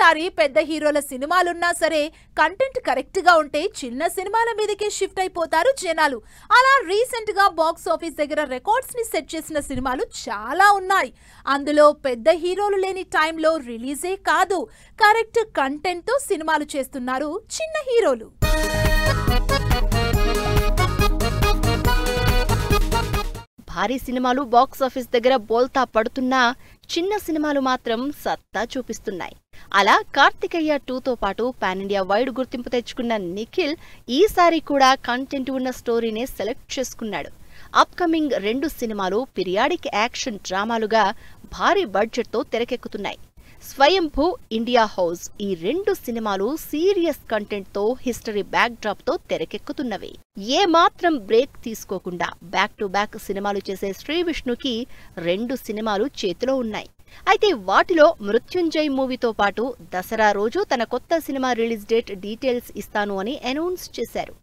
ఒక్కోసారి పెద్ద హీరోల సినిమాలున్నా సరే కంటెంట్ కరెక్ట్ గా ఉంటే చిన్న సినిమాల మీదకే షిఫ్ట్ అయిపోతారు జనాలు. అలా రీసెంట్ గా బాక్స్ ఆఫీస్ దగ్గర రికార్డ్స్ ని సెట్ చేసిన సినిమాలు చాలా ఉన్నాయి. అందులో పెద్ద హీరోలు లేని టైంలో రిలీజే కాదు, కరెక్ట్ కంటెంట్ తో సినిమాలు చేస్తున్నారు చిన్న హీరోలు. భారీ సినిమాలు బాక్స్ ఆఫీస్ దగ్గర బోల్తా పడుతున్నా చిన్న సినిమాలు మాత్రం సత్తా చూపిస్తున్నాయి. అలా కార్తికేయ 2తో పాటు పాన్ ఇండియా వైడ్ గుర్తింపు తెచ్చుకున్న నిఖిల్ ఈసారి కూడా కంటెంట్ ఉన్న స్టోరీనే సెలెక్ట్ చేసుకున్నాడు. అప్కమింగ్ 2 సినిమాలు పిరియాడిక్ యాక్షన్ డ్రామాలుగా భారీ బడ్జెట్తో తెరకెక్కుతున్నాయి. స్వయంభూ, ఇండియా హౌస్ ఈ 2 సినిమాలు సీరియస్ కంటెంట్ తో హిస్టరీ బ్యాక్ డ్రాప్ తో తెరకెక్కుతున్నవి. ఏ మాత్రం బ్రేక్ తీసుకోకుండా బ్యాక్ టు బ్యాక్ సినిమాలు చేసే శ్రీ విష్ణుకి 2 సినిమాలు చేతిలో ఉన్నాయి. అయితే వాటిలో మృత్యుంజయ్ మూవీతో పాటు దసరా రోజు తన కొత్త సినిమా రిలీజ్ డేట్ డీటెయిల్స్ ఇస్తాను అని అనౌన్స్ చేశారు.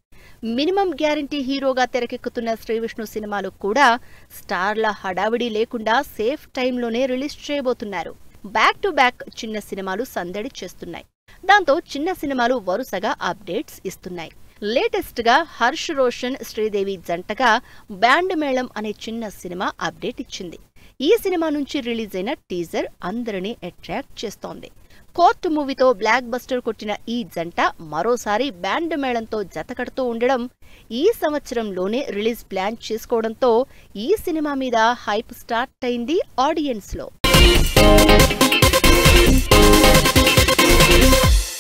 మినిమం గ్యారంటీ హీరోగా తెరకెక్కుతున్న శ్రీ విష్ణు సినిమాలు కూడా స్టార్ల హడావిడి లేకుండా సేఫ్ టైంలోనే రిలీజ్ చేయబోతున్నారు. బ్యాక్ టు బ్యాక్ చిన్న సినిమాలు సందడి చేస్తున్నాయి. దాంతో చిన్న సినిమాలు వరుసగా అప్డేట్స్ ఇస్తున్నాయి. లేటెస్ట్ గా హర్ష్ రోషన్, శ్రీదేవి జంటగా బ్యాండ్ మేళం అనే చిన్న సినిమా అప్డేట్ ఇచ్చింది. ఈ సినిమా నుంచి రిలీజ్ అయిన టీజర్ అందరినీ అట్రాక్ట్ చేస్తోంది. కోర్టు మూవీతో బ్లాక్ బస్టర్ కొట్టిన ఈ జంట మరోసారి బ్యాండ్ మేళంతో జతకడుతూ ఉండడం, ఈ సంవత్సరంలోనే రిలీజ్ ప్లాన్ చేసుకోవడంతో ఈ సినిమా మీద హైప్ స్టార్ట్ అయింది ఆడియన్స్ లో.